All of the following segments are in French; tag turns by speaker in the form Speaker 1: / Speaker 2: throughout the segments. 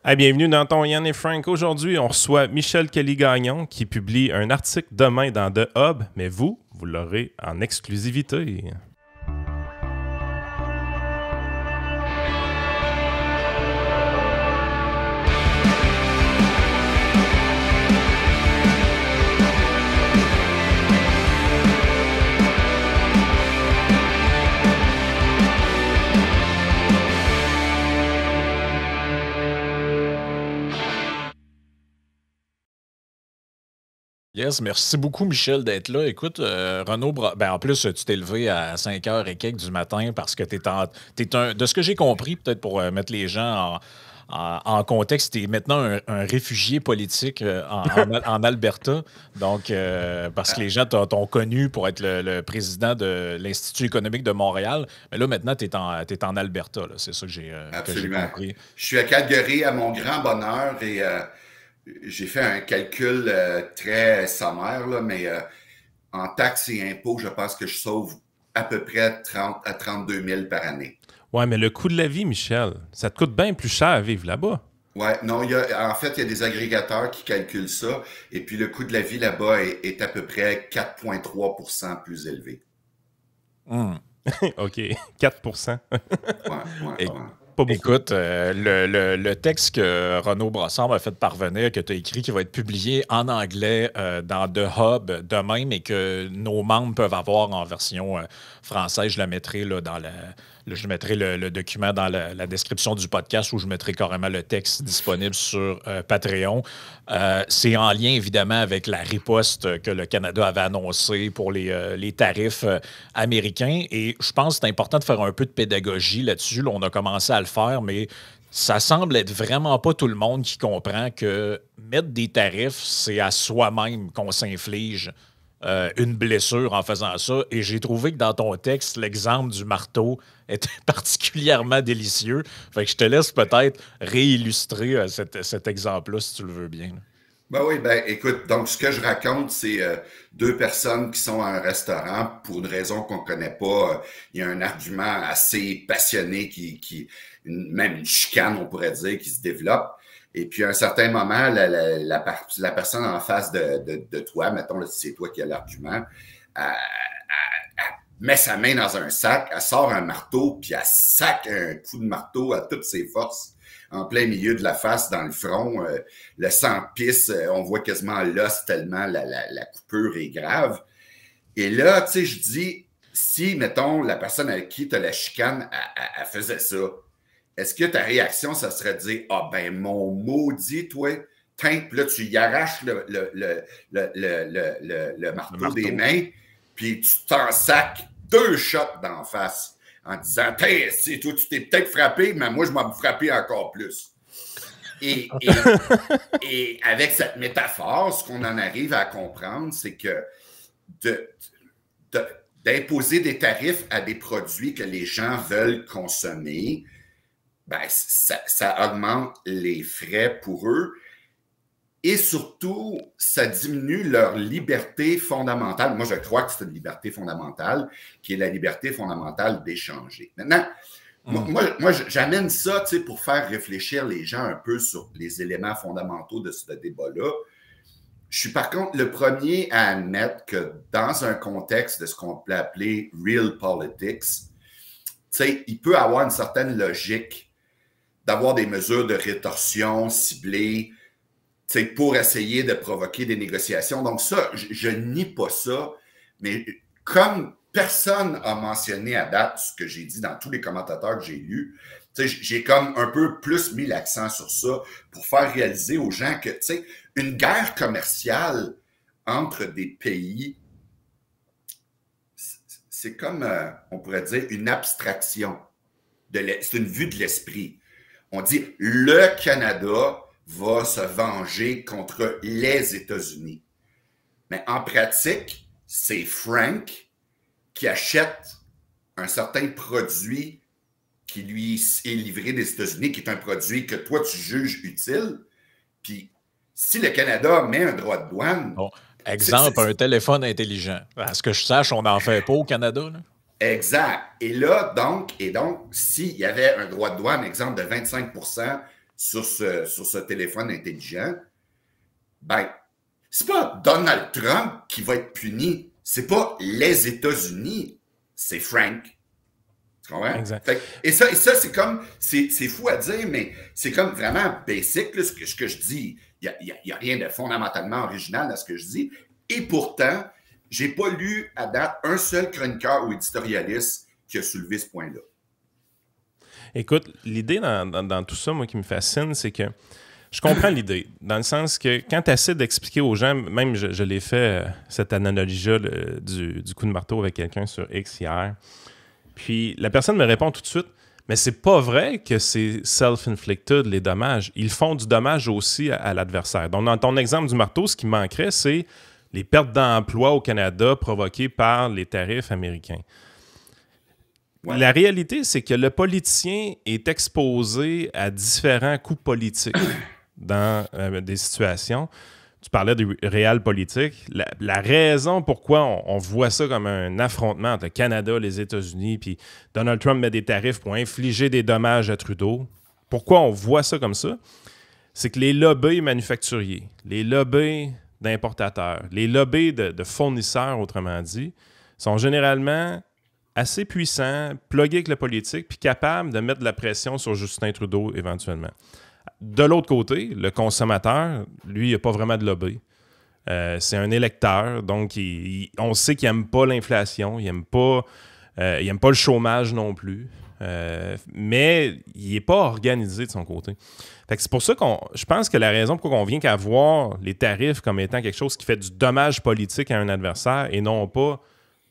Speaker 1: Hey, bienvenue dans ton Yann et Frank. Aujourd'hui, on reçoit Michel Kelly-Gagnon qui publie un article demain dans The Hub, mais vous l'aurez en exclusivité.
Speaker 2: Yes, merci beaucoup, Michel, d'être là. Écoute, Renaud, en plus, tu t'es levé à 5h et quelques du matin parce que de ce que j'ai compris, peut-être pour mettre les gens en contexte, tu es maintenant un réfugié politique en Alberta. Donc, parce que les gens t'ont connu pour être le président de l'Institut économique de Montréal. Mais là, maintenant, tu es en Alberta. C'est ça que j'ai compris.
Speaker 3: Je suis à Calgary à mon grand bonheur et j'ai fait un calcul très sommaire, là, mais en taxes et impôts, je pense que je sauve à peu près 30 à 32 000 par année.
Speaker 1: Ouais, mais le coût de la vie, Michel, ça te coûte bien plus cher à vivre là-bas.
Speaker 3: Ouais, non, en fait, il y a des agrégateurs qui calculent ça, et puis le coût de la vie là-bas est à peu près 4,3 % plus élevé.
Speaker 1: OK, 4
Speaker 3: ouais.
Speaker 1: Pas beaucoup.
Speaker 2: Écoute, le texte que Renaud Brossard m'a fait parvenir, que tu as écrit, qui va être publié en anglais dans The Hub demain, mais que nos membres peuvent avoir en version française, je la mettrai là, je mettrai le document dans la description du podcast où je mettrai carrément le texte disponible sur Patreon. C'est en lien, évidemment, avec la riposte que le Canada avait annoncée pour les tarifs américains. Et je pense que c'est important de faire un peu de pédagogie là-dessus. Là, on a commencé à le faire, mais ça semble être vraiment pas tout le monde qui comprend que mettre des tarifs, c'est à soi-même qu'on s'inflige une blessure en faisant ça. Et j'ai trouvé que dans ton texte, l'exemple du marteau était particulièrement délicieux. Fait que je te laisse peut-être réillustrer cet exemple-là, si tu le veux bien.
Speaker 3: Oui, écoute, donc ce que je raconte, c'est deux personnes qui sont à un restaurant pour une raison qu'on ne connaît pas. Il y a un argument assez passionné même une chicane, on pourrait dire, qui se développe. Et puis, à un certain moment, la personne en face de toi, mettons, là, si c'est toi qui as l'argument, elle met sa main dans un sac, elle sort un marteau, puis elle sac un coup de marteau à toutes ses forces en plein milieu de la face, dans le front. Le sang pisse, on voit quasiment l'os tellement la coupure est grave. Et là, tu sais, je dis, si, mettons, la personne avec qui tu as la chicane, elle faisait ça, est-ce que ta réaction, ça serait de dire « Ah ben, mon maudit, toi, puis là, tu y arraches le marteau des mains, puis tu t'en sacs 2 shots d'en face en disant « Toi, tu t'es peut-être frappé, mais moi, je m'en frappé encore plus. » Et avec cette métaphore, ce qu'on en arrive à comprendre, c'est que d'imposer des tarifs à des produits que les gens veulent consommer, ben, ça augmente les frais pour eux et surtout, ça diminue leur liberté fondamentale. Moi, je crois que c'est une liberté fondamentale qui est la liberté fondamentale d'échanger. Maintenant, moi j'amène ça pour faire réfléchir les gens un peu sur les éléments fondamentaux de ce débat-là. Je suis par contre le premier à admettre que dans un contexte de ce qu'on peut appeler « real politics », il peut avoir une certaine logique d'avoir des mesures de rétorsion ciblées pour essayer de provoquer des négociations. Donc ça, je nie pas ça, mais comme personne n'a mentionné à date ce que j'ai dit dans tous les commentateurs que j'ai lus, j'ai comme un peu plus mis l'accent sur ça pour faire réaliser aux gens que une guerre commerciale entre des pays, c'est comme, on pourrait dire, une abstraction. C'est une vue de l'esprit. On dit, le Canada va se venger contre les États-Unis. Mais en pratique, c'est Frank qui achète un certain produit qui lui est livré des États-Unis, qui est un produit que toi, tu juges utile. Puis, si le Canada met un droit de douane...
Speaker 2: Bon, exemple, un téléphone intelligent. À ce que je sache, on n'en fait pas au Canada, là.
Speaker 3: Exact. Et là, donc, s'il y avait un droit de douane, exemple, de 25 % sur ce téléphone intelligent, ben, c'est pas Donald Trump qui va être puni. C'est pas les États-Unis, c'est Frank. Tu comprends?
Speaker 1: Exact.
Speaker 3: Et ça c'est comme, c'est fou à dire, mais c'est comme vraiment basic, là, ce que je dis. Il n'y a rien de fondamentalement original dans ce que je dis. Et pourtant, j'ai pas lu à date un seul chroniqueur ou éditorialiste qui a soulevé ce point-là.
Speaker 1: Écoute, l'idée dans tout ça, moi, qui me fascine, c'est que je comprends l'idée, dans le sens que quand tu essaies d'expliquer aux gens, même je l'ai fait, cette analogie-là du coup de marteau avec quelqu'un sur X hier, puis la personne me répond tout de suite, mais c'est pas vrai que c'est self-inflicted, les dommages. Ils font du dommage aussi à l'adversaire. Donc, dans ton exemple du marteau, ce qui manquerait, c'est les pertes d'emploi au Canada provoquées par les tarifs américains. Ouais. La réalité, c'est que le politicien est exposé à différents coups politiques dans des situations. Tu parlais du réel politique. La raison pourquoi on voit ça comme un affrontement entre le Canada et les États-Unis, puis Donald Trump met des tarifs pour infliger des dommages à Trudeau, pourquoi on voit ça comme ça, c'est que les lobbies manufacturiers, les lobbies d'importateurs, les lobbies de fournisseurs, autrement dit, sont généralement assez puissants, plugués avec la politique, puis capables de mettre de la pression sur Justin Trudeau éventuellement. De l'autre côté, le consommateur, lui, il n'a pas vraiment de lobby. C'est un électeur, donc on sait qu'il n'aime pas l'inflation, il n'aime pas le chômage non plus, mais il n'est pas organisé de son côté. Fait que c'est pour ça je pense que la raison pourquoi on vient qu'à voir les tarifs comme étant quelque chose qui fait du dommage politique à un adversaire et non pas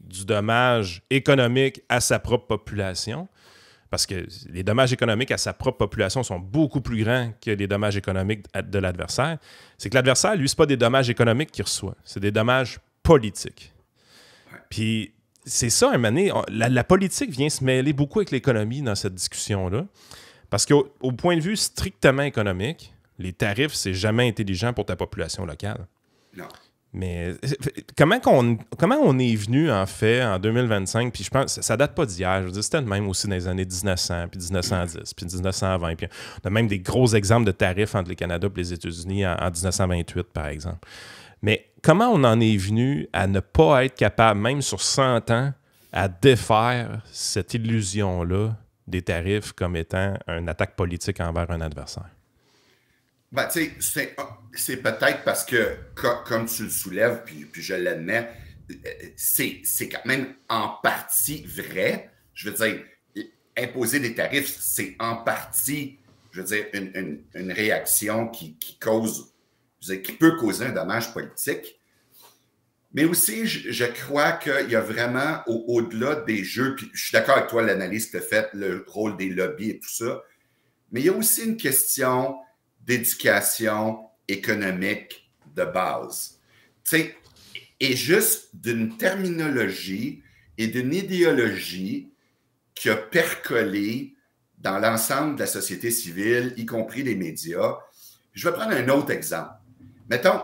Speaker 1: du dommage économique à sa propre population, parce que les dommages économiques à sa propre population sont beaucoup plus grands que les dommages économiques de l'adversaire, c'est que l'adversaire, lui, ce n'est pas des dommages économiques qu'il reçoit, c'est des dommages politiques. Puis c'est ça, un moment donné, la politique vient se mêler beaucoup avec l'économie dans cette discussion-là, parce qu'au point de vue strictement économique, les tarifs, c'est jamais intelligent pour ta population locale.
Speaker 3: Non.
Speaker 1: Mais comment on est venu, en fait, en 2025, puis je pense que ça date pas d'hier, je veux dire, c'était le même aussi dans les années 1900, puis 1910, puis 1920, puis on a même des gros exemples de tarifs entre le Canada et les États-Unis en 1928, par exemple. Mais comment on en est venu à ne pas être capable, même sur 100 ans, à défaire cette illusion-là des tarifs comme étant une attaque politique envers un adversaire?
Speaker 3: Ben, tu sais, c'est peut-être parce que, comme tu le soulèves, puis je l'admets, c'est quand même en partie vrai. Je veux dire, imposer des tarifs, c'est en partie, je veux dire, une réaction qui cause, je veux dire, qui peut causer un dommage politique. Mais aussi, je crois qu'il y a vraiment, au-delà des jeux, puis je suis d'accord avec toi, l'analyse que tu as faite, le rôle des lobbies et tout ça, mais il y a aussi une question d'éducation économique de base. Tu sais, et juste d'une terminologie et d'une idéologie qui a percolé dans l'ensemble de la société civile, y compris les médias. Je vais prendre un autre exemple. Mettons,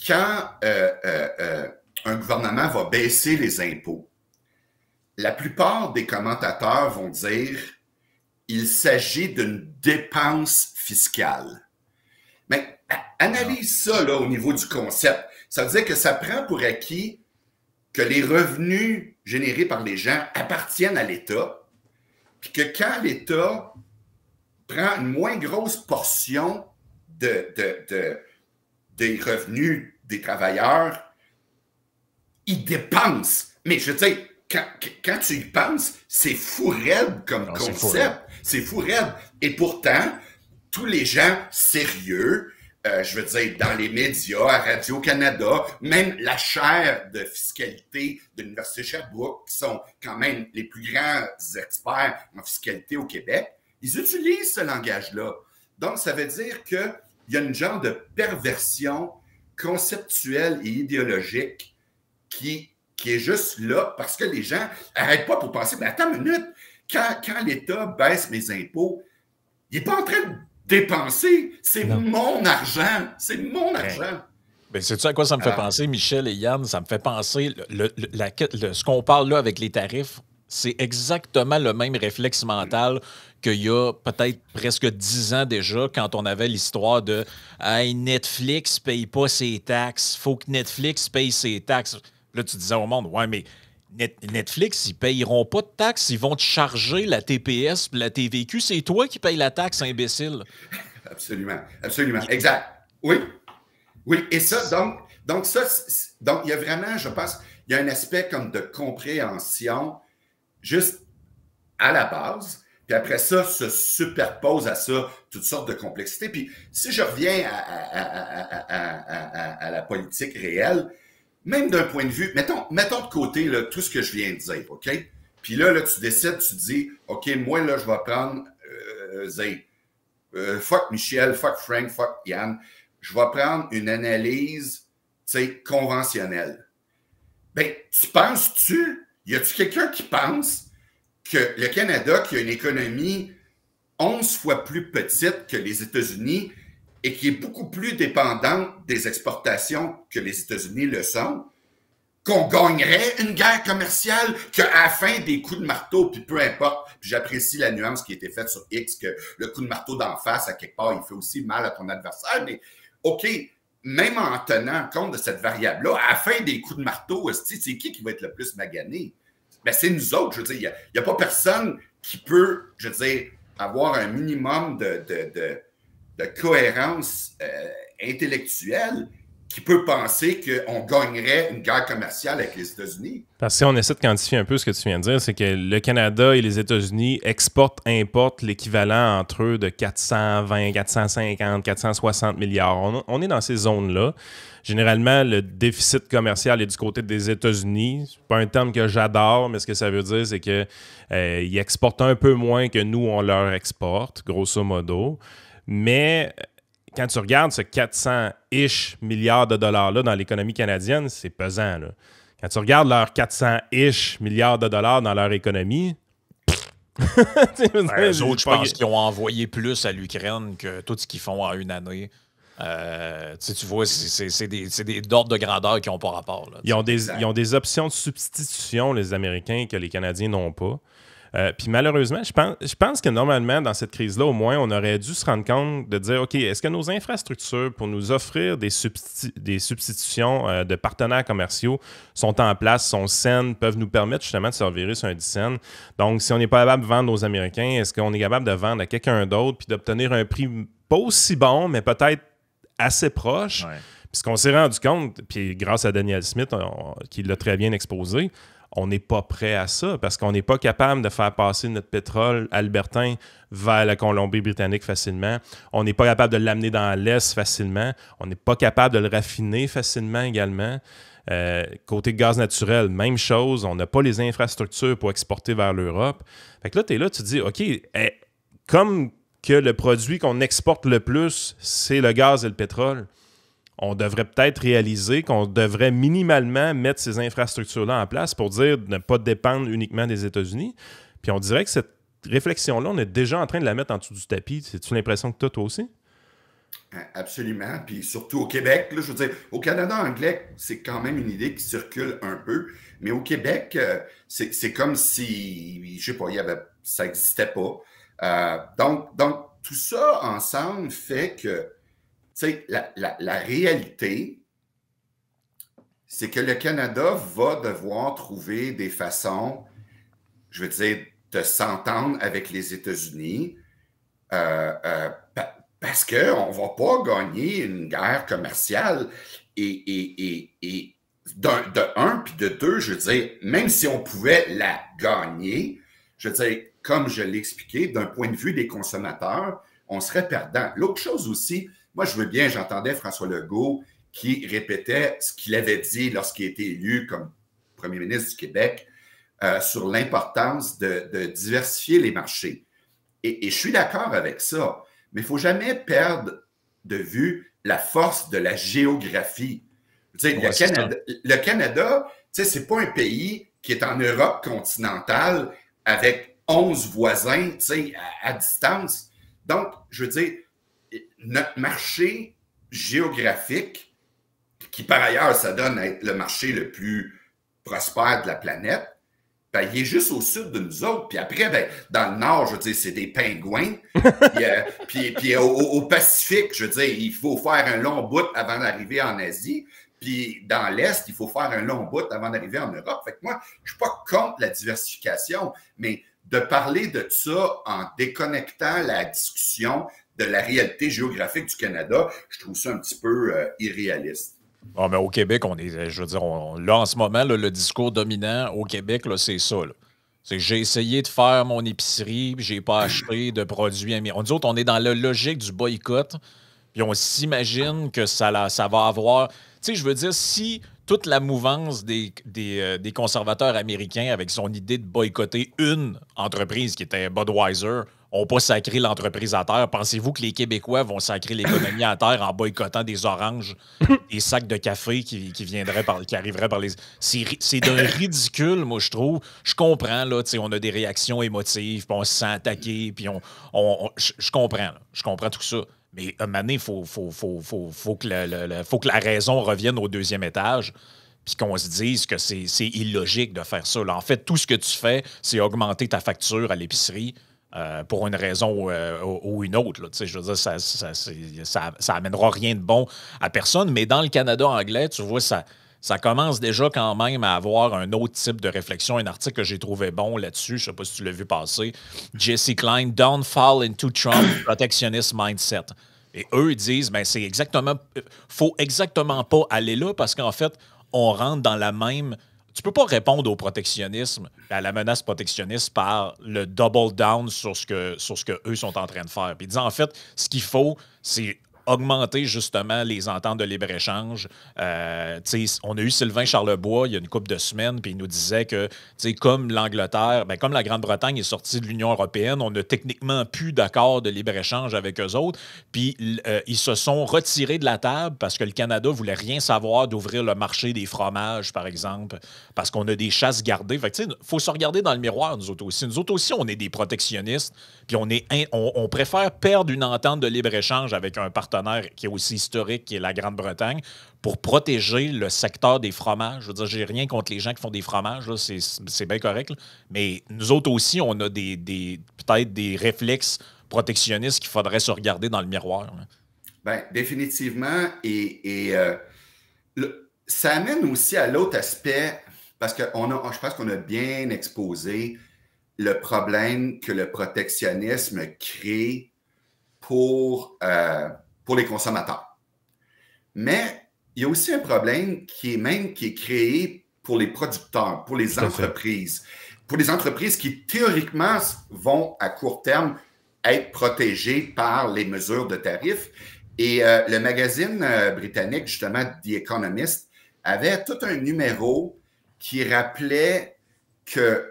Speaker 3: quand un gouvernement va baisser les impôts, la plupart des commentateurs vont dire qu'il s'agit d'une dépense fiscale. Mais analyse ça là, au niveau du concept. Ça veut dire que ça prend pour acquis que les revenus générés par les gens appartiennent à l'État, puis que quand l'État prend une moins grosse portion des revenus des travailleurs, il dépense. Mais je veux dire, quand tu y penses, c'est fou raide comme concept. C'est fou raide. Et pourtant, tous les gens sérieux, je veux dire, dans les médias, à Radio-Canada, même la chaire de fiscalité de l'Université Sherbrooke, qui sont quand même les plus grands experts en fiscalité au Québec, ils utilisent ce langage-là. Donc, ça veut dire qu'il y a une genre de perversion conceptuelle et idéologique qui est juste là parce que les gens n'arrêtent pas pour penser, mais attends une minute, quand l'État baisse mes impôts, il n'est pas en train de dépenser, c'est mon argent. C'est mon argent.
Speaker 2: Ben, sais-tu à quoi ça me fait penser, Michel et Yann? Ça me fait penser, ce qu'on parle là avec les tarifs, c'est exactement le même réflexe mental qu'il y a peut-être presque 10 ans déjà, quand on avait l'histoire de hey, Netflix paye pas ses taxes, faut que Netflix paye ses taxes. Là, tu disais au monde, ouais, mais Netflix, ils payeront pas de taxes, ils vont te charger la TPS, la TVQ, c'est toi qui payes la taxe, imbécile.
Speaker 3: Absolument, absolument, exact. Oui, oui, et ça, donc il y a vraiment, je pense, il y a un aspect comme de compréhension juste à la base, puis après ça, se superpose à ça toutes sortes de complexités. Puis si je reviens à la politique réelle, même d'un point de vue, mettons de côté là, tout ce que je viens de dire, OK? Puis là, tu décides, tu te dis, OK, moi, là, je vais prendre Zay. Fuck Michel, fuck Frank, fuck Yann. Je vais prendre une analyse, conventionnelle. Ben, y a-tu quelqu'un qui pense que le Canada, qui a une économie 11 fois plus petite que les États-Unis et qui est beaucoup plus dépendante des exportations que les États-Unis le sont, qu'on gagnerait une guerre commerciale, qu'à la fin des coups de marteau, puis peu importe, puis j'apprécie la nuance qui a été faite sur X, que le coup de marteau d'en face, à quelque part, il fait aussi mal à ton adversaire, mais OK, même en tenant compte de cette variable-là, à la fin des coups de marteau, c'est qui va être le plus magané? Ben, c'est nous autres, je veux dire, il n'y a pas personne qui peut, je veux dire, avoir un minimum de cohérence intellectuelle qui peut penser qu'on gagnerait une guerre commerciale avec les États-Unis.
Speaker 1: Parce que si on essaie de quantifier un peu ce que tu viens de dire, c'est que le Canada et les États-Unis importent l'équivalent entre eux de 420, 450, 460 milliards. On est dans ces zones-là. Généralement, le déficit commercial est du côté des États-Unis. C'est pas un terme que j'adore, mais ce que ça veut dire, c'est qu'ils exportent un peu moins que nous, on leur exporte, grosso modo. Mais quand tu regardes ce 400-ish milliards de dollars-là dans l'économie canadienne, c'est pesant, là. Quand tu regardes leurs 400-ish milliards de dollars dans leur économie,
Speaker 2: eux autres, je pense qu'ils ont envoyé plus à l'Ukraine que tout ce qu'ils font en une année. Tu vois, c'est des d'ordre de grandeur qui n'ont pas rapport. Là,
Speaker 1: ils ont des options de substitution, les Américains, que les Canadiens n'ont pas. Puis malheureusement, je pense que normalement, dans cette crise-là, au moins, on aurait dû se rendre compte de dire, OK, est-ce que nos infrastructures pour nous offrir des substitutions de partenaires commerciaux sont en place, sont saines, peuvent nous permettre justement de se revirer sur un 10 cents? Donc, si on n'est pas capable de vendre aux Américains, est-ce qu'on est capable de vendre à quelqu'un d'autre puis d'obtenir un prix pas aussi bon, mais peut-être assez proche?
Speaker 2: Ouais.
Speaker 1: Puis ce qu'on s'est rendu compte, puis grâce à Daniel Smith, qui l'a très bien exposé, on n'est pas prêt à ça parce qu'on n'est pas capable de faire passer notre pétrole albertain vers la Colombie-Britannique facilement. On n'est pas capable de l'amener dans l'Est facilement. On n'est pas capable de le raffiner facilement également. Côté gaz naturel, même chose. On n'a pas les infrastructures pour exporter vers l'Europe. Fait que là, tu es là, tu te dis, OK, comme que le produit qu'on exporte le plus, c'est le gaz et le pétrole, on devrait peut-être réaliser qu'on devrait minimalement mettre ces infrastructures-là en place pour dire de ne pas dépendre uniquement des États-Unis. Puis on dirait que cette réflexion-là, on est déjà en train de la mettre en dessous du tapis. C'est-tu l'impression que tu as, toi aussi?
Speaker 3: Absolument. Puis surtout au Québec, là, je veux dire, au Canada anglais, c'est quand même une idée qui circule un peu. Mais au Québec, c'est comme si, je sais pas, ça n'existait pas. Donc, tout ça ensemble fait que tu sais, la réalité, c'est que le Canada va devoir trouver des façons, je veux dire, de s'entendre avec les États-Unis parce qu'on ne va pas gagner une guerre commerciale. Et de un, puis de deux, je veux dire, même si on pouvait la gagner, je veux dire, comme je l'ai expliqué, d'un point de vue des consommateurs, on serait perdant. L'autre chose aussi, moi, je veux bien, j'entendais François Legault qui répétait ce qu'il avait dit lorsqu'il a été élu comme premier ministre du Québec sur l'importance de diversifier les marchés. Et je suis d'accord avec ça, mais il ne faut jamais perdre de vue la force de la géographie. Le Canada, ce n'est pas un pays qui est en Europe continentale avec 11 voisins à distance. Donc, je veux dire, notre marché géographique, qui par ailleurs, ça donne à être le marché le plus prospère de la planète, ben, il est juste au sud de nous autres. Puis après, ben, dans le nord, je veux dire, c'est des pingouins. Puis au Pacifique, je veux dire, il faut faire un long bout avant d'arriver en Asie. Puis dans l'Est, il faut faire un long bout avant d'arriver en Europe. Fait que moi, je ne suis pas contre la diversification, mais de parler de ça en déconnectant la discussion de la réalité géographique du Canada, je trouve ça un petit peu irréaliste.
Speaker 2: Ah, mais au Québec, je veux dire, là, en ce moment, là, le discours dominant au Québec, là, c'est ça. C'est que j'ai essayé de faire mon épicerie, puis j'ai pas acheté de produits américains. Nous autres, on est dans la logique du boycott, puis on s'imagine que ça va avoir... Tu sais, je veux dire, si toute la mouvance des conservateurs américains, avec son idée de boycotter une entreprise qui était Budweiser, n'ont pas sacré l'entreprise à terre, pensez-vous que les Québécois vont sacrer l'économie à terre en boycottant des oranges, des sacs de café qui arriveraient par les... C'est d'un ridicule, moi, je trouve. Je comprends, là, on a des réactions émotives, puis on se sent attaqué, puis je comprends, là. Je comprends tout ça. Mais à un moment donné, il faut que la raison revienne au deuxième étage, puis qu'on se dise que c'est illogique de faire ça. Là, en fait, tout ce que tu fais, c'est augmenter ta facture à l'épicerie pour une raison ou une autre. Là. Je veux dire, ça amènera rien de bon à personne. Mais dans le Canada anglais, tu vois, ça commence déjà quand même à avoir un autre type de réflexion. Un article que j'ai trouvé bon là-dessus, je ne sais pas si tu l'as vu passer, Jesse Klein, Downfall into Trump Protectionist Mindset. Et eux, ils disent, ben c'est exactement, faut exactement pas aller là parce qu'en fait, on rentre dans la même... Tu peux pas répondre au protectionnisme, à la menace protectionniste par le double down sur ce que eux sont en train de faire. Puis ils disent, en fait, ce qu'il faut, c'est augmenter justement les ententes de libre-échange. On a eu Sylvain Charlebois il y a une couple de semaines, puis il nous disait que comme l'Angleterre, comme la Grande-Bretagne est sortie de l'Union européenne, on n'a techniquement plus d'accord de libre-échange avec eux autres, puis ils se sont retirés de la table parce que le Canada ne voulait rien savoir d'ouvrir le marché des fromages, par exemple, parce qu'on a des chasses gardées. Fait que, faut se regarder dans le miroir, nous autres aussi. Nous autres aussi, on est des protectionnistes, puis on préfère perdre une entente de libre-échange avec un partenaire qui est aussi historique, qui est la Grande-Bretagne, pour protéger le secteur des fromages. Je veux dire, j'ai rien contre les gens qui font des fromages, là, c'est bien correct, là. Mais nous autres aussi, on a peut-être des réflexes protectionnistes qu'il faudrait se regarder dans le miroir.
Speaker 3: Bien, définitivement. Ça amène aussi à l'autre aspect, parce que je pense qu'on a bien exposé le problème que le protectionnisme crée pour les consommateurs. Mais il y a aussi un problème qui est créé pour les producteurs, pour les entreprises. Pour les entreprises qui, théoriquement, vont à court terme être protégées par les mesures de tarifs. Et le magazine britannique, justement, The Economist, avait tout un numéro qui rappelait que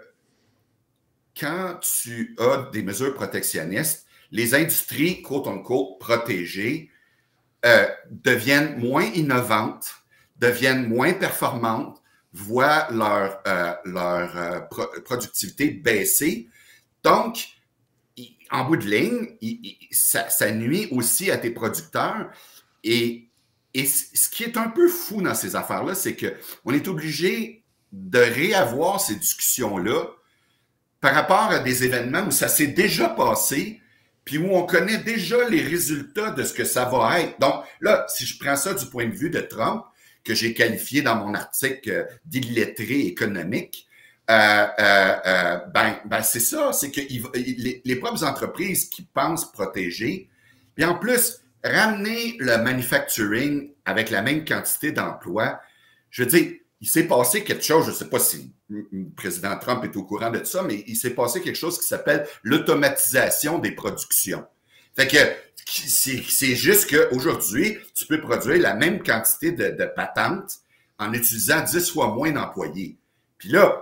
Speaker 3: quand tu as des mesures protectionnistes, les industries, quote-unquote, protégées, deviennent moins innovantes, deviennent moins performantes, voient leur productivité baisser. Donc, en bout de ligne, ça nuit aussi à tes producteurs. Et ce qui est un peu fou dans ces affaires-là, c'est qu'on est obligé de réavoir ces discussions-là par rapport à des événements où ça s'est déjà passé, puis où on connaît déjà les résultats de ce que ça va être. Donc là, si je prends ça du point de vue de Trump, que j'ai qualifié dans mon article d'illettré économique, c'est ça, c'est que les propres entreprises qui pensent protéger, puis en plus, ramener le manufacturing avec la même quantité d'emplois, je veux dire, il s'est passé quelque chose, je ne sais pas si le président Trump est au courant de ça, mais il s'est passé quelque chose qui s'appelle l'automatisation des productions. Fait que c'est juste qu'aujourd'hui, tu peux produire la même quantité de patentes en utilisant 10 fois moins d'employés. Puis là,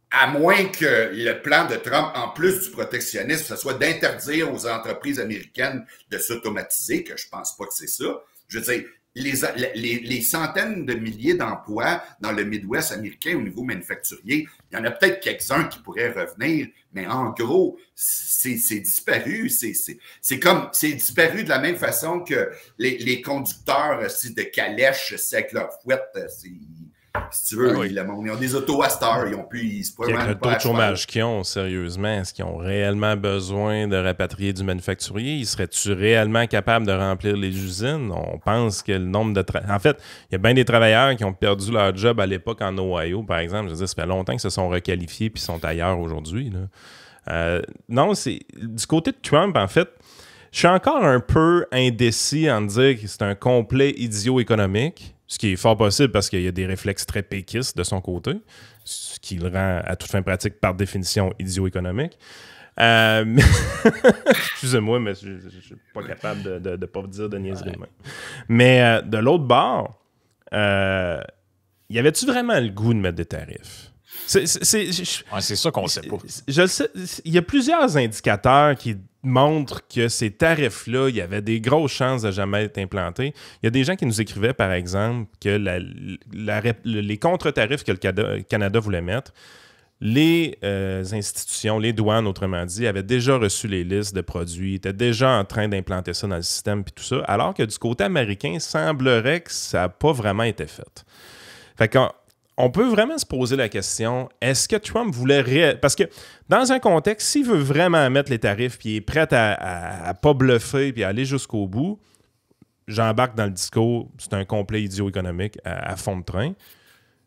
Speaker 3: à moins que le plan de Trump, en plus du protectionnisme, ce soit d'interdire aux entreprises américaines de s'automatiser, que je pense pas que c'est ça. Je veux dire, les centaines de milliers d'emplois dans le Midwest américain au niveau manufacturier, il y en a peut-être quelques-uns qui pourraient revenir, mais en gros, c'est disparu. C'est disparu de la même façon que les conducteurs de calèches avec leur fouette. Si tu veux, ils ont des autos à Star, ils ont pu...
Speaker 1: Avec le taux de chômage qu'ils ont, sérieusement, est-ce qu'ils ont réellement besoin de rapatrier du manufacturier? Ils seraient-tu réellement capables de remplir les usines? On pense que le nombre de... En fait, il y a bien des travailleurs qui ont perdu leur job à l'époque en Ohio, par exemple. Je veux dire, ça fait longtemps qu'ils se sont requalifiés puis sont ailleurs aujourd'hui, là. Non, c'est... Du côté de Trump, en fait, je suis encore un peu indécis en dire que c'est un complet idiot économique, ce qui est fort possible parce qu'il y a des réflexes très péquistes de son côté, ce qui le rend à toute fin pratique, par définition, idiot économique. Excusez-moi, mais je ne suis pas capable de ne pas vous dire de niaiserie de même. Mais de l'autre bord, y avait-tu vraiment le goût de mettre des tarifs?
Speaker 2: C'est ça qu'on ne sait pas.
Speaker 1: Je le sais. Il y a plusieurs indicateurs qui montrent que ces tarifs-là, il y avait des grosses chances de jamais être implantés. Il y a des gens qui nous écrivaient, par exemple, que les contre-tarifs que le Canada voulait mettre, les institutions, les douanes, autrement dit, avaient déjà reçu les listes de produits, étaient déjà en train d'implanter ça dans le système puis tout ça, alors que du côté américain, il semblerait que ça n'a pas vraiment été fait. Fait qu'on peut vraiment se poser la question, est-ce que Trump voulait... Parce que dans un contexte, s'il veut vraiment mettre les tarifs puis il est prêt à pas bluffer puis à aller jusqu'au bout, j'embarque dans le discours, c'est un complet idiot économique à fond de train.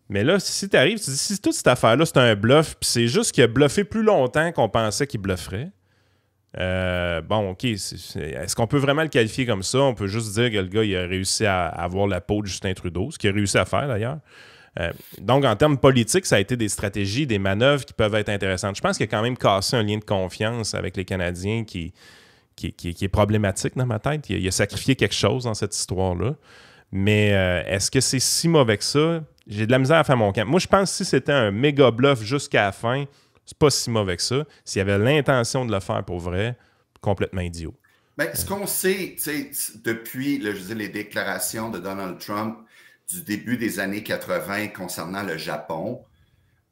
Speaker 1: Mais là, si tu arrives, tu dis, si toute cette affaire-là, c'est un bluff, puis c'est juste qu'il a bluffé plus longtemps qu'on pensait qu'il blufferait, bon, OK, est-ce qu'on peut vraiment le qualifier comme ça? On peut juste dire que le gars, il a réussi à avoir la peau de Justin Trudeau, ce qu'il a réussi à faire, d'ailleurs. Donc, en termes politiques, ça a été des stratégies, des manœuvres qui peuvent être intéressantes. Je pense qu'il a quand même cassé un lien de confiance avec les Canadiens qui est problématique dans ma tête. Il a sacrifié quelque chose dans cette histoire-là. Mais est-ce que c'est si mauvais que ça? J'ai de la misère à faire mon camp. Moi, je pense que si c'était un méga bluff jusqu'à la fin, c'est pas si mauvais que ça. S'il y avait l'intention de le faire pour vrai, complètement idiot.
Speaker 3: Bien, ce qu'on sait, depuis les déclarations de Donald Trump du début des années 80 concernant le Japon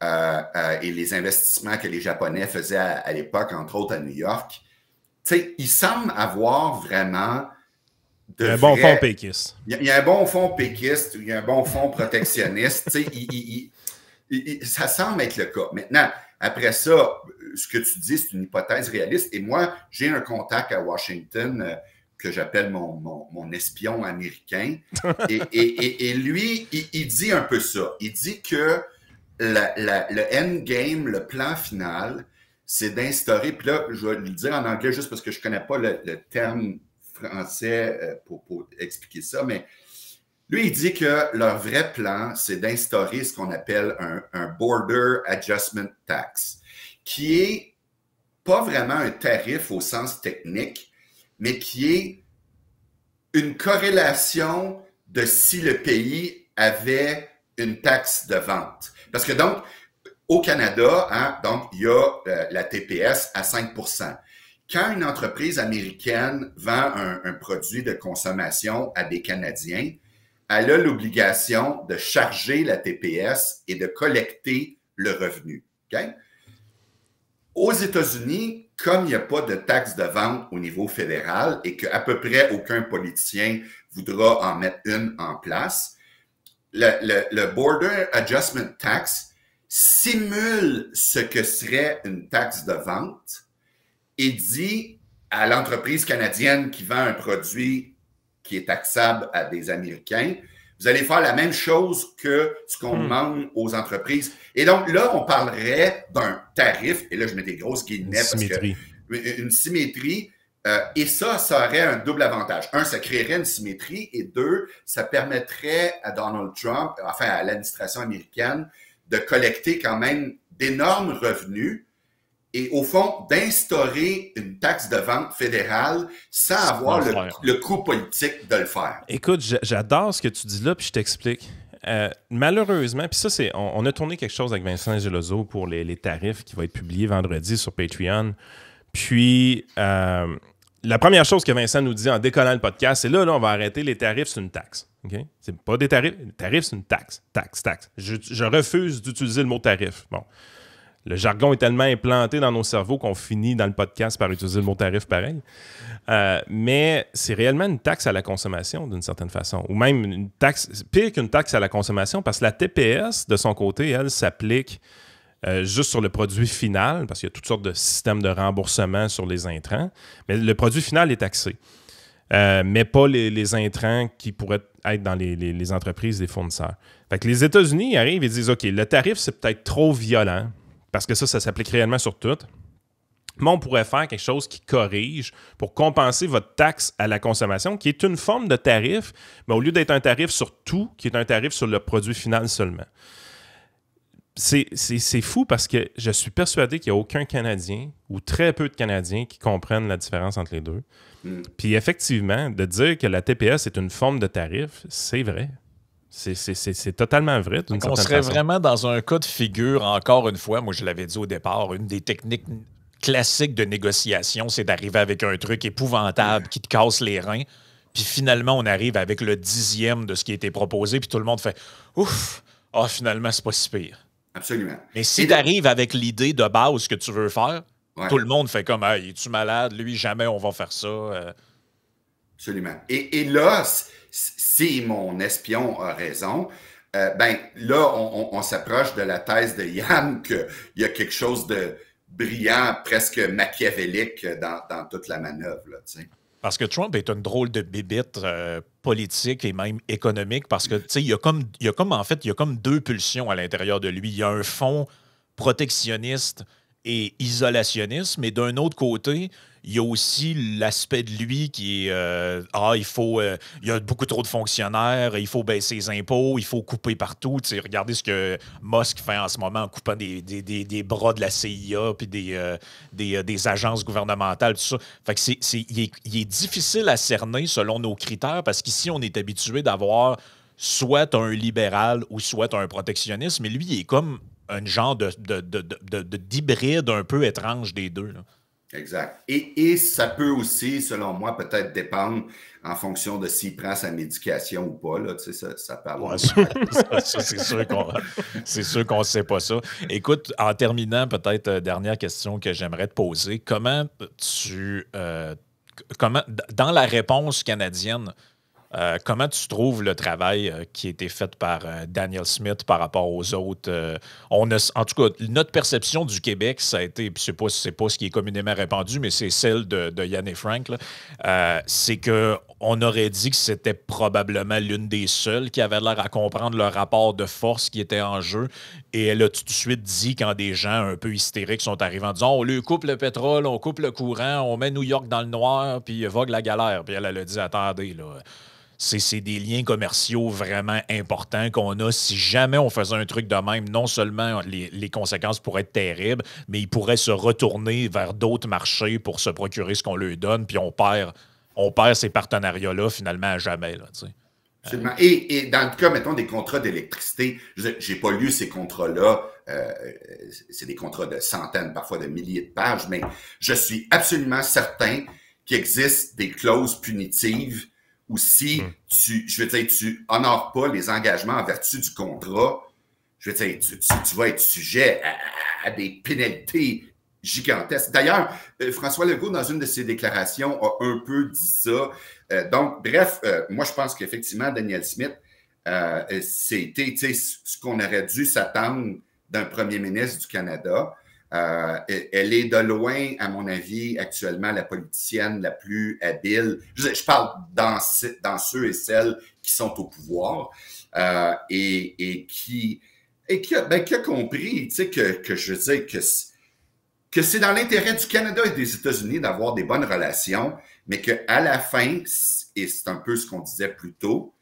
Speaker 3: et les investissements que les Japonais faisaient à l'époque, entre autres à New York, il semble avoir vraiment...
Speaker 1: un bon fond péquiste.
Speaker 3: Il y a un bon fond péquiste, il y a un bon fond protectionniste. Ça semble être le cas. Maintenant, après ça, ce que tu dis, c'est une hypothèse réaliste. Et moi, j'ai un contact à Washington que j'appelle mon espion américain. Et lui, il dit un peu ça. Il dit que le endgame, le plan final, c'est d'instaurer, puis là, je vais le dire en anglais juste parce que je ne connais pas le terme français pour expliquer ça, mais lui, il dit que leur vrai plan, c'est d'instaurer ce qu'on appelle un Border Adjustment Tax, qui est pas vraiment un tarif au sens technique, mais qui est une corrélation de si le pays avait une taxe de vente. Parce que donc, au Canada, donc, il y a la TPS à 5 %. Quand une entreprise américaine vend un produit de consommation à des Canadiens, elle a l'obligation de charger la TPS et de collecter le revenu. Okay? Aux États-Unis, comme il n'y a pas de taxe de vente au niveau fédéral et qu'à peu près aucun politicien voudra en mettre une en place, le Border Adjustment Tax simule ce que serait une taxe de vente et dit à l'entreprise canadienne qui vend un produit qui est taxable à des Américains, vous allez faire la même chose que ce qu'on demande aux entreprises. Et donc là, on parlerait d'un tarif, et là, je mets des grosses guillemets parce que une symétrie, et ça aurait un double avantage. Un, ça créerait une symétrie, et deux, ça permettrait à Donald Trump, enfin à l'administration américaine, de collecter quand même d'énormes revenus et au fond, d'instaurer une taxe de vente fédérale sans avoir le coût politique de le faire.
Speaker 1: Écoute, j'adore ce que tu dis là, puis je t'explique. Malheureusement, puis ça, on a tourné quelque chose avec Vincent Gelozo pour les tarifs qui va être publié vendredi sur Patreon. Puis, la première chose que Vincent nous dit en décollant le podcast, c'est là, on va arrêter les tarifs, c'est une taxe. Okay? C'est pas des tarifs. Les tarifs, c'est une taxe. Taxe. Je refuse d'utiliser le mot tarif. Bon. le jargon est tellement implanté dans nos cerveaux qu'on finit dans le podcast par utiliser le mot tarif pareil. Mais c'est réellement une taxe à la consommation, d'une certaine façon. Ou même une taxe, pire qu'une taxe à la consommation, parce que la TPS, de son côté, elle, s'applique juste sur le produit final, parce qu'il y a toutes sortes de systèmes de remboursement sur les intrants. Mais le produit final est taxé. Mais pas les intrants qui pourraient être dans les entreprises des fournisseurs. Fait que les États-Unis arrivent et disent « OK, le tarif, c'est peut-être trop violent, parce que ça s'applique réellement sur tout. Mais on pourrait faire quelque chose qui corrige pour compenser votre taxe à la consommation, qui est une forme de tarif, mais au lieu d'être un tarif sur tout, qui est un tarif sur le produit final seulement. » C'est fou parce que je suis persuadé qu'il n'y a aucun Canadien, ou très peu de Canadiens, qui comprennent la différence entre les deux. Puis effectivement, de dire que la TPS est une forme de tarif, c'est vrai. C'est totalement vrai.
Speaker 2: On serait vraiment dans un cas de figure, encore une fois, moi je l'avais dit au départ, une des techniques classiques de négociation, c'est d'arriver avec un truc épouvantable qui te casse les reins, puis finalement on arrive avec le 10e de ce qui a été proposé, puis tout le monde fait « Ouf! Ah, finalement, c'est pas si pire. »
Speaker 3: Absolument.
Speaker 2: Mais si tu arrives avec l'idée de base que tu veux faire, tout le monde fait comme hey, es-tu malade? Lui, jamais on va faire ça.
Speaker 3: Absolument. Et là, si mon espion a raison, ben là, on s'approche de la thèse de Yann qu'il y a quelque chose de brillant, presque machiavélique dans toute la manœuvre. Là,
Speaker 2: parce que Trump est une drôle de bébite politique et même économique parce que, tu sais, il y a comme deux pulsions à l'intérieur de lui. Il y a un fond protectionniste et isolationniste, mais d'un autre côté, il y a aussi l'aspect de lui qui est il y a beaucoup trop de fonctionnaires, il faut baisser les impôts, il faut couper partout. Tu sais, regardez ce que Musk fait en ce moment en coupant des bras de la CIA puis des agences gouvernementales, tout ça. Fait que il est difficile à cerner selon nos critères parce qu'ici, on est habitué d'avoir soit un libéral ou soit un protectionniste, mais lui, il est comme un genre d'hybride un peu étrange des deux. Là.
Speaker 3: Exact. Et ça peut aussi, selon moi, peut-être dépendre en fonction de s'il prend sa médication ou pas. Là, tu sais, ça peut avoir...
Speaker 2: Ouais, ça, c'est sûr qu'on ne sait pas ça. Écoute, en terminant, peut-être, dernière question que j'aimerais te poser. Comment, dans la réponse canadienne, comment tu trouves le travail qui a été fait par Danielle Smith par rapport aux autres? En tout cas, notre perception du Québec, ça a été, puis c'est pas ce qui est communément répandu, mais c'est celle de Yann et Frank, c'est qu'on aurait dit que c'était probablement l'une des seules qui avait l'air à comprendre le rapport de force qui était en jeu. Et elle a tout de suite dit, quand des gens un peu hystériques sont arrivés en disant « On lui coupe le pétrole, on coupe le courant, on met New York dans le noir, puis vogue la galère. » Puis elle a dit « Attendez, là... » C'est des liens commerciaux vraiment importants qu'on a. Si jamais on faisait un truc de même, non seulement les conséquences pourraient être terribles, mais ils pourraient se retourner vers d'autres marchés pour se procurer ce qu'on leur donne, puis on perd ces partenariats-là finalement à jamais. Là,
Speaker 3: absolument. Et dans le cas, mettons, des contrats d'électricité, j'ai pas lu ces contrats-là. C'est des contrats de centaines, parfois de milliers de pages, mais je suis absolument certain qu'il existe des clauses punitives ou si tu honores pas les engagements en vertu du contrat, je veux dire, tu vas être sujet à des pénalités gigantesques. D'ailleurs, François Legault, dans une de ses déclarations, a un peu dit ça. Donc, bref, moi, je pense qu'effectivement, Danielle Smith, c'était ce qu'on aurait dû s'attendre d'un premier ministre du Canada. Elle est de loin, à mon avis, actuellement la politicienne la plus habile. Je parle dans ceux et celles qui sont au pouvoir et qui a compris, tu sais, que je veux dire que c'est dans l'intérêt du Canada et des États-Unis d'avoir des bonnes relations, mais qu'à la fin, et c'est un peu ce qu'on disait plus tôt,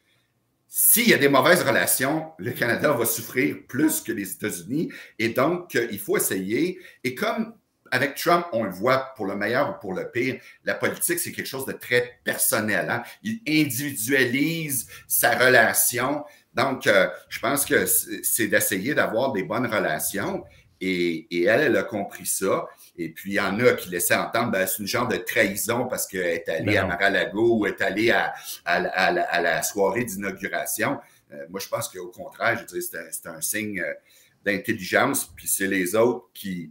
Speaker 3: s'il y a des mauvaises relations, le Canada va souffrir plus que les États-Unis. Et donc, il faut essayer. Et comme avec Trump, on le voit pour le meilleur ou pour le pire, la politique, c'est quelque chose de très personnel. Hein? Il individualise sa relation. Donc, je pense que c'est d'essayer d'avoir des bonnes relations. Et elle a compris ça. Et puis, il y en a qui laissaient entendre, ben, c'est une genre de trahison parce qu'elle est allée à Mar-a-Lago ou est allée à la soirée d'inauguration. Moi, je pense qu'au contraire, je veux dire, c'est un signe d'intelligence, puis c'est les autres qui...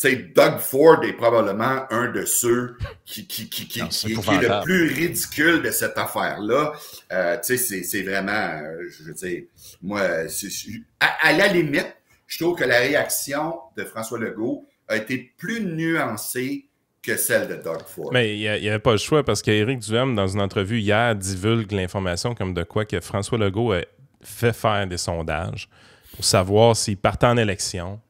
Speaker 3: Tu sais, Doug Ford est probablement un de ceux qui est le plus ridicule de cette affaire-là. Tu sais, c'est vraiment... je veux dire, moi, à la limite, je trouve que la réaction de François Legault a été plus nuancée que celle de Doug Ford.
Speaker 1: Mais il n'y avait pas le choix parce qu'Éric Duhaime, dans une entrevue hier, divulgue l'information comme de quoi que François Legault a fait faire des sondages pour savoir s'il partait en élection,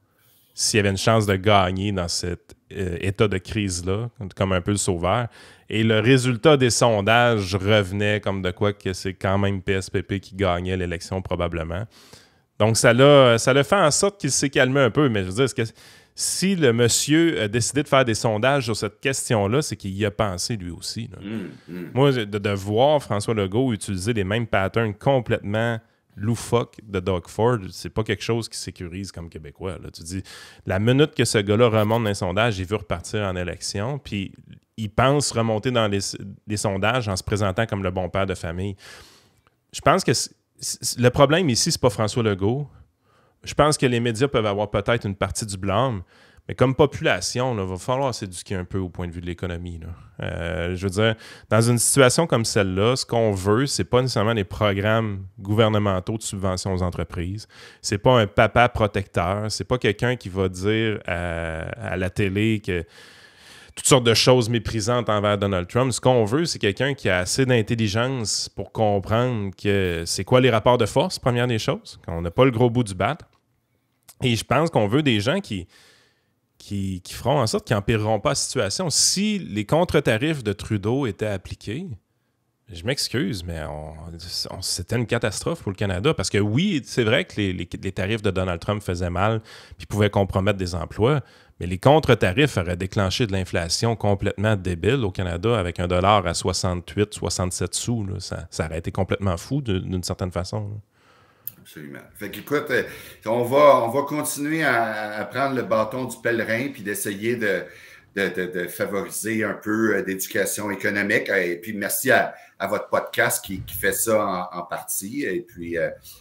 Speaker 1: s'il y avait une chance de gagner dans cet état de crise-là, comme un peu le sauveur. Et le résultat des sondages revenait comme de quoi que c'est quand même PSPP qui gagnait l'élection probablement. Donc ça l'a fait en sorte qu'il s'est calmé un peu. Mais je veux dire, est-ce que si le monsieur a décidé de faire des sondages sur cette question-là, c'est qu'il y a pensé lui aussi. Moi, de voir François Legault utiliser les mêmes patterns complètement loufoques de Doug Ford, c'est pas quelque chose qui sécurise comme Québécois. Là. Tu dis, la minute que ce gars-là remonte dans les sondages, il veut repartir en élection, puis il pense remonter dans les sondages en se présentant comme le bon père de famille. Je pense que le problème ici, c'est pas François Legault. Je pense que les médias peuvent avoir peut-être une partie du blâme, mais comme population, il va falloir s'éduquer un peu au point de vue de l'économie. Je veux dire, dans une situation comme celle-là, ce qu'on veut, c'est pas nécessairement des programmes gouvernementaux de subvention aux entreprises. C'est pas un papa protecteur. C'est pas quelqu'un qui va dire à la télé que toutes sortes de choses méprisantes envers Donald Trump. Ce qu'on veut, c'est quelqu'un qui a assez d'intelligence pour comprendre que c'est quoi les rapports de force, première des choses, qu'on n'a pas le gros bout du bat. Et je pense qu'on veut des gens qui feront en sorte qu'ils n'empireront pas la situation. Si les contre-tarifs de Trudeau étaient appliqués, je m'excuse, mais c'était une catastrophe pour le Canada. Parce que oui, c'est vrai que les tarifs de Donald Trump faisaient mal puis pouvaient compromettre des emplois, mais les contre-tarifs auraient déclenché de l'inflation complètement débile au Canada avec un dollar à 68, 67 sous. Là. Ça aurait été complètement fou d'une certaine façon. Là.
Speaker 3: Absolument. Fait qu'écoute, on va continuer à prendre le bâton du pèlerin puis d'essayer de favoriser un peu d'éducation économique. Et puis, merci à votre podcast qui fait ça en partie. Et puis,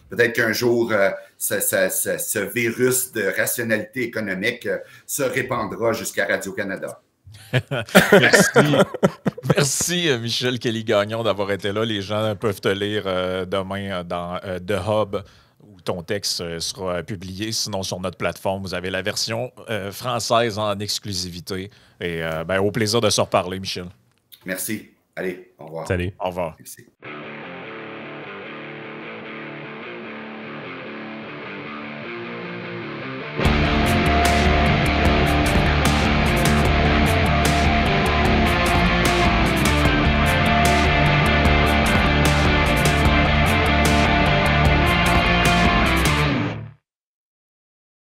Speaker 3: peut-être qu'un jour, ce virus de rationalité économique se répandra jusqu'à Radio-Canada.
Speaker 2: Merci, Michel Kelly-Gagnon, d'avoir été là. Les gens peuvent te lire demain dans The Hub, où ton texte sera publié. Sinon, sur notre plateforme, vous avez la version française en exclusivité. Et au plaisir de se reparler, Michel.
Speaker 3: Merci. Allez, au revoir.
Speaker 1: Salut.
Speaker 2: Au revoir.
Speaker 3: Merci.